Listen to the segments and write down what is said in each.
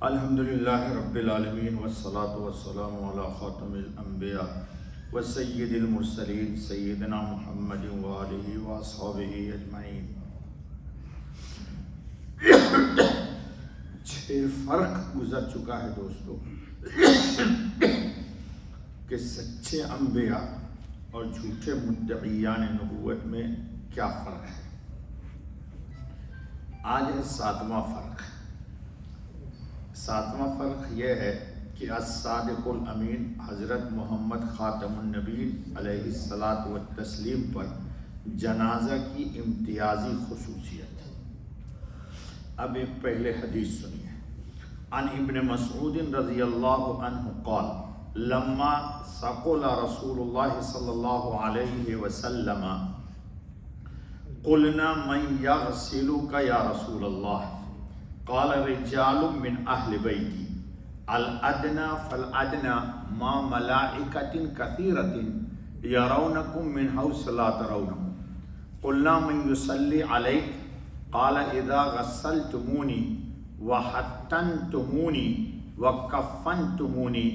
الحمدللہ رب العالمین والصلاة والسلام علی خاتم الانبیاء وسید المرسلین سیدنا محمد وآلہ واصحابہ اجمعین۔ 6 فرق گزر چکا ہے دوستو کہ سچے انبیاء اور جھوٹے مدعیان نبوت میں کیا فرق ہے۔ آج ہے 7واں فرق۔ 7واں فرق یہ ہے کہ الصادق الامین حضرت محمد خاتم النبیین علیہ الصلاۃ والتسلیم پر جنازہ کی امتیازی خصوصیت ہے۔ اب ایک پہلے حدیث سنیے۔ عن ابن مسعود رضی اللہ عنہ قال لما ثقل رسول اللہ صلی اللہ علیہ وسلم قلنا من یغسلک یا رسول اللہ قال رجال من اہل بیتی الادنى فالادنى ما ملائکۃ کثیرۃ یرونکم من حیث لا ترونہم قلنا من یصلی علیک قال اذا غسلتمونی وحتنتمونی وکفنتمونی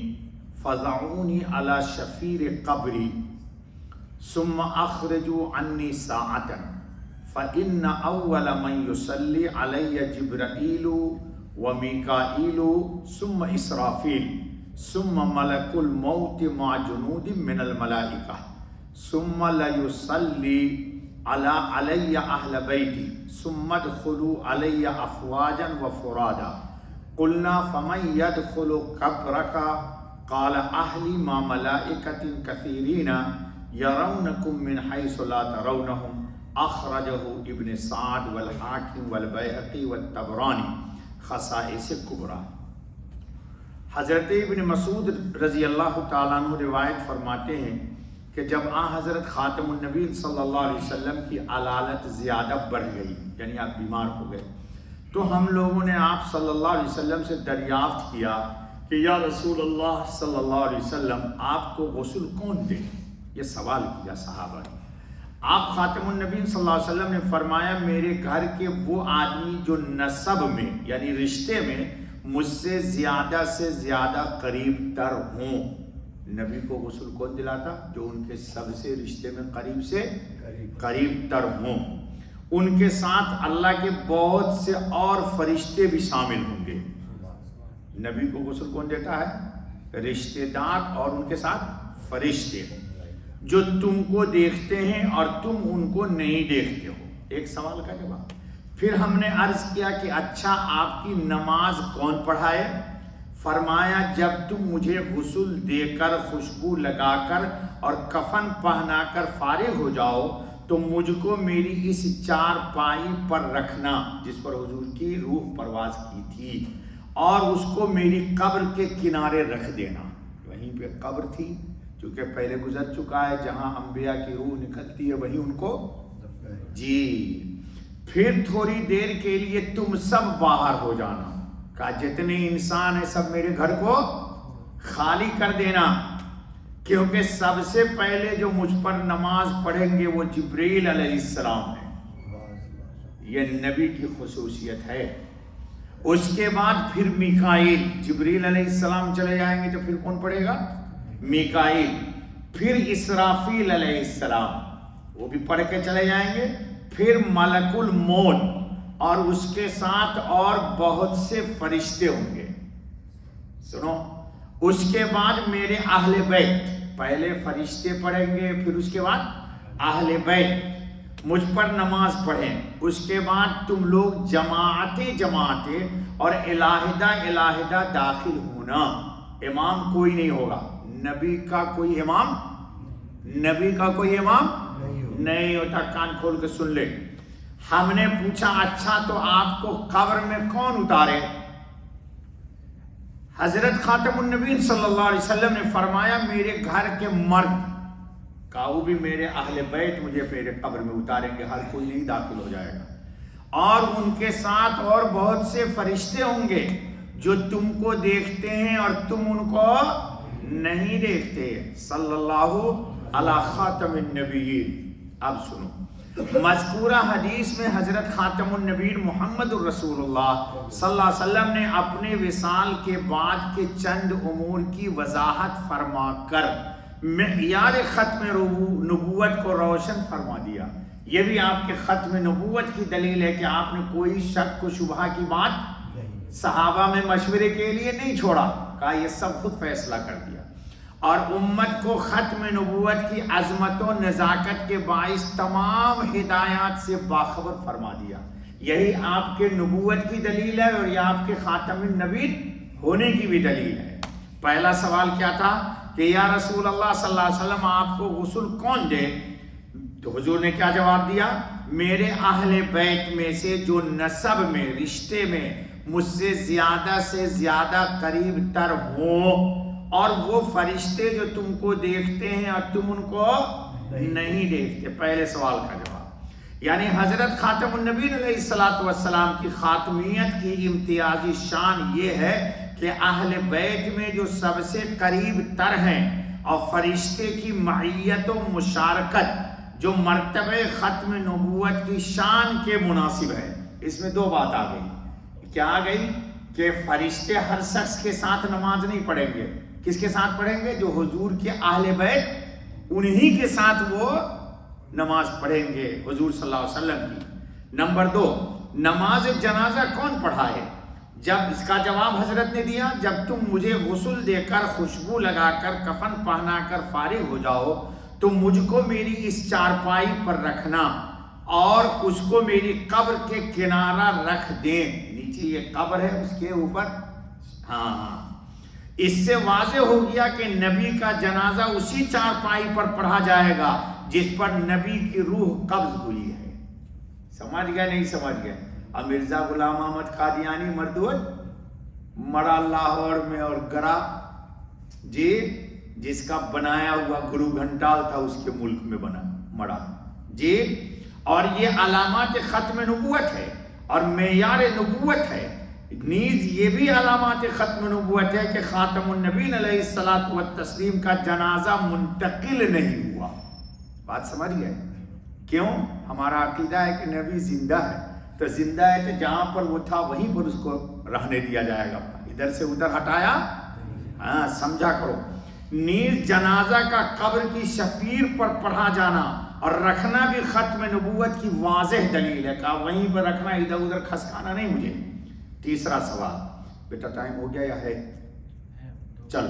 فضعونی علی شفیر قبری ثم اخرجوا عنی ساعۃ فإن أول من يصلي علي جبرائيل وميكائيل ثم إسرافيل ثم ملك الموت مع جنود من الملائكة ثم لا يصلي علي أهل بيتي ثم ادخلوا علي أفواجا وفرادا قلنا فمن يدخل قبرك قال أهلي مع ملائكة كثيرين يرونكم من حيث لا ترونهم اخرجہ ابن سعد والحاکم والبیہقی والطبرانی خصائص کبریٰ۔ حضرت ابن مسعود رضی اللہ تعالیٰ عنہ روایت فرماتے ہیں کہ جب حضرت خاتم النبی صلی اللہ علیہ وسلم کی علالت زیادہ بڑھ گئی، یعنی آپ بیمار ہو گئے، تو ہم لوگوں نے آپ صلی اللہ علیہ وسلم سے دریافت کیا کہ یا رسول اللہ صلی اللہ علیہ وسلم آپ کو غسل کون دے؟ یہ سوال کیا صحابہ نے۔ آپ خاتم النبی صلی اللہ علیہ وسلم نے فرمایا میرے گھر کے وہ آدمی جو نسب میں یعنی رشتے میں مجھ سے زیادہ قریب تر ہوں۔ نبی کو غسل کون دلاتا؟ جو ان کے سب سے رشتے میں قریب تر ہوں۔ ان کے ساتھ اللہ کے بہت سے اور فرشتے بھی شامل ہوں گے۔ نبی کو غسل کون دیتا ہے؟ رشتے دار اور ان کے ساتھ فرشتے جو تم کو دیکھتے ہیں اور تم ان کو نہیں دیکھتے ہو۔ ایک سوال کا جواب۔ پھر ہم نے عرض کیا کہ اچھا آپ کی نماز کون پڑھائے؟ فرمایا جب تم مجھے غسل دے کر خوشبو لگا کر اور کفن پہنا کر فارغ ہو جاؤ تو مجھ کو میری اس 4 پائی پر رکھنا جس پر حضور کی روح پرواز کی تھی، اور اس کو میری قبر کے کنارے رکھ دینا۔ وہیں پہ قبر تھی کیونکہ پہلے گزر چکا ہے، جہاں انبیاء کی روح نکلتی ہے وہیں ان کو پھر تھوڑی دیر کے لیے تم سب باہر ہو جانا۔ کہا جتنے انسان ہیں سب میرے گھر کو خالی کر دینا، کیونکہ سب سے پہلے جو مجھ پر نماز پڑھیں گے وہ جبریل علیہ السلام ہے۔ یہ نبی کی خصوصیت ہے۔ اس کے بعد پھر میکائیل، جبریل علیہ السلام چلے جائیں گے تو پھر کون پڑھے گا؟ میکائیل۔ پھر اسرافیل علیہ السلام، وہ بھی پڑھ کے چلے جائیں گے۔ پھر ملک الموت اور اس کے ساتھ اور بہت سے فرشتے ہوں گے۔ سنو، اس کے بعد میرے اہل بیت، پہلے فرشتے پڑھیں گے پھر اس کے بعد اہل بیت مجھ پر نماز پڑھیں۔ اس کے بعد تم لوگ جماعتیں اور علیحدہ داخل ہونا۔ امام کوئی نہیں ہوگا، نبی کا کوئی امام نہیں ہوتا۔ کان کھول کے سن لے۔ ہم نے پوچھا اچھا تو آپ کو قبر میں کون اتارے؟ حضرت خاتم النبی صلی اللہ علیہ وسلم نے فرمایا میرے گھر کے مرد، کہا وہ بھی میرے اہل بیت مجھے میرے قبر میں اتاریں گے، ہر کوئی نہیں داخل ہو جائے گا، اور ان کے ساتھ اور بہت سے فرشتے ہوں گے جو تم کو دیکھتے ہیں اور تم ان کو نہیں دیکھتے۔ صلی اللہ علی خاتم النبیین۔ اب سنو، مذکورہ حدیث میں حضرت خاتم النبیین محمد الرسول اللہ صلی اللہ علیہ وسلم نے اپنے وصال کے بعد کے چند امور کی وضاحت فرما کر معیار ختم نبوت کو روشن فرما دیا۔ یہ بھی آپ کے ختم نبوت کی دلیل ہے کہ آپ نے کوئی شک و شبہ کی بات صحابہ میں مشورے کے لیے نہیں چھوڑا، کہا یہ سب خود فیصلہ کر دیا، اور امت کو ختم نبوت کی عظمت و نزاکت کے باعث تمام ہدایات سے باخبر فرما دیا۔ یہی آپ کے نبوت کی دلیل ہے اور یہ آپ کے خاتم النبیین ہونے کی بھی دلیل ہے۔ پہلا سوال کیا تھا کہ یا رسول اللہ صلی اللہ علیہ وسلم آپ کو غسل کون دے؟ تو حضور نے کیا جواب دیا؟ میرے اہل بیت میں سے جو نسب میں، رشتے میں مجھ سے زیادہ قریب تر ہوں، اور وہ فرشتے جو تم کو دیکھتے ہیں اور تم ان کو نہیں دیکھتے۔ پہلے سوال کا جواب، یعنی حضرت خاتم النبیین علیہ السلام کی خاتمیت کی امتیازی شان یہ ہے کہ اہل بیت میں جو سب سے قریب تر ہیں اور فرشتے کی معیت و مشارکت جو مرتبہ ختم نبوت کی شان کے مناسب ہے۔ اس میں دو بات آ گئی، کیا آ گئی؟ کہ فرشتے ہر شخص کے ساتھ نماز نہیں پڑھیں گے، کس کے ساتھ پڑھیں گے؟ جو حضور کے اہل بیت، انہی کے ساتھ وہ نماز پڑھیں گے حضور صلی اللہ علیہ وسلم کی۔ نمبر دو، نماز جنازہ کون پڑھائے؟ جب اس کا جواب حضرت نے دیا، جب تم مجھے غسل دے کر، خوشبو لگا کر، کفن پہنا کر فارغ ہو جاؤ تو مجھ کو میری اس چارپائی پر رکھنا اور اس کو میری قبر کے کنارہ رکھ دیں۔ نیچے یہ قبر ہے، اس کے اوپر اس سے واضح ہو گیا کہ نبی کا جنازہ اسی چارپائی پر پڑھا جائے گا جس پر نبی کی روح قبض ہوئی ہے۔ سمجھ گیا نہیں سمجھ گیا؟ اب مرزا غلام احمد قادیانی مردود مرا لاہور میں اور گرا جی، جس کا بنایا ہوا گرو گھنٹال تھا اس کے ملک میں بنا مڑا جی، اور یہ علامات ختم نبوت ہے اور معیار نبوت ہے۔ نیز یہ بھی علامات ختم نبوت ہے کہ خاتم النبیین علیہ الصلوۃ والتسلیم کا جنازہ منتقل نہیں ہوا۔ بات سمجھ گئے؟ کیوں؟ ہمارا عقیدہ ہے کہ نبی زندہ ہے، تو زندہ ہے تو جہاں پر وہ تھا وہیں پر اس کو رہنے دیا جائے گا، ادھر سے ادھر ہٹایا؟ سمجھا کرو۔ نیز جنازہ کا قبر کی شفیر پر پڑھا جانا اور رکھنا بھی ختم نبوت کی واضح دلیل ہے، کہا وہیں پر رکھنا، ادھر ادھر کھسکانا نہیں مجھے۔ تیسرا سوال، بیٹا ٹائم ہو گیا یا ہے؟ چل،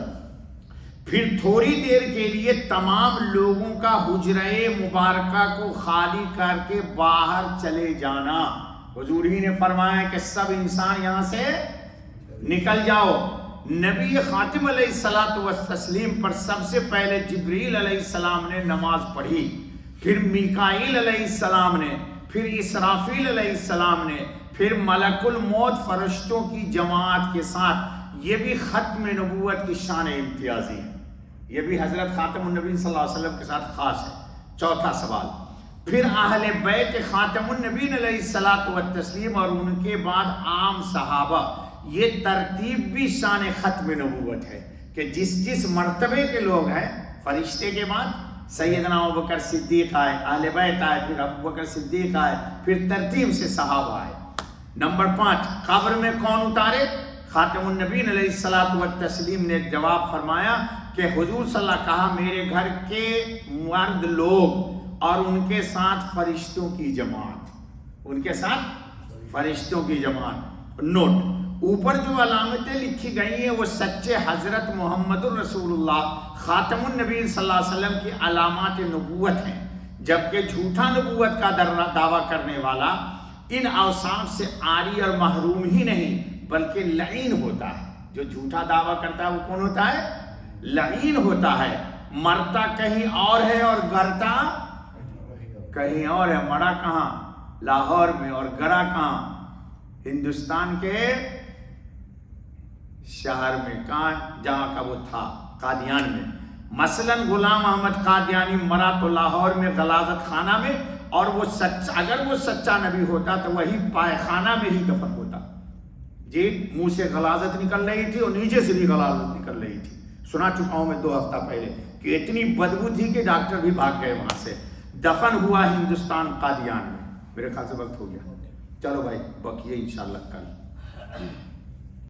پھر تھوڑی دیر کے لیے تمام لوگوں کا حجرہ مبارکہ کو خالی کر کے باہر چلے جانا۔ حضور ہی نے فرمایا کہ سب انسان یہاں سے نکل جاؤ۔ نبی خاتم علیہ الصلوۃ والتسلیم پر سب سے پہلے جبریل علیہ السلام نے نماز پڑھی، پھر میکائیل علیہ السلام نے، پھر اسرافیل علیہ السلام نے، پھر ملک الموت فرشتوں کی جماعت کے ساتھ۔ یہ بھی ختم نبوت کی شان امتیازی ہے، یہ بھی حضرت خاتم النبی صلی اللہ علیہ وسلم کے ساتھ خاص ہے۔ چوتھا سوال، پھر اہل بیت خاتم النبیین علیہ الصلوۃ والتسلیم اور ان کے بعد عام صحابہ، یہ ترتیب بھی شان ختم نبوت ہے کہ جس مرتبے کے لوگ ہیں، فرشتے کے بعد سیدنا ابوبکر صدیق آئے، اہل بیت آئے، پھر ابوبکر صدیق آئے، پھر ترتیب سے صحابہ آئے۔ نمبر 5، قبر میں کون اتارے؟ خاتم النبیین علیہ الصلوۃ والتسلیم نے جواب فرمایا کہ حضور صلی اللہ کہا میرے گھر کے مرد لوگ اور ان کے ساتھ فرشتوں کی جماعت، ان کے ساتھ فرشتوں کی جماعت۔ نوٹ، اوپر جو علامتیں لکھی گئی ہیں وہ سچے حضرت محمد الرسول اللہ خاتم النبی صلی اللہ علیہ وسلم کی علامات نبوت ہیں، جبکہ جھوٹا نبوت کا دعویٰ کرنے والا ان اوصاف سے عاری اور محروم ہی نہیں بلکہ لعین ہوتا ہے۔ جو جھوٹا دعویٰ کرتا ہے وہ کون ہوتا ہے؟ لعین ہوتا ہے۔ مرتا کہیں اور ہے اور گرتا کہیں اور ہے۔ مڑا کہاں؟ لاہور میں، اور گرا کہاں؟ ہندوستان کے شہر میں، کہاں؟ جہاں کا وہ تھا، قادیان میں۔ مثلا غلام احمد قادیانی مرا تو لاہور میں غلاظت خانہ میں، اور وہ اگر وہ سچا نبی ہوتا تو وہی پائے خانہ میں ہی دفن ہوتا جی۔ منہ سے غلاظت نکل رہی تھی اور نیچے سے بھی غلاظت نکل رہی تھی، سنا چکا ہوں میں 2 ہفتہ پہلے کہ اتنی بدبو تھی کہ ڈاکٹر بھی بھاگ گئے وہاں سے۔ دفن ہوا ہندوستان قادیان میں. میرے خیال سے وقت ہو گیا. چلو بھائی بقیہ انشاءاللہ کل.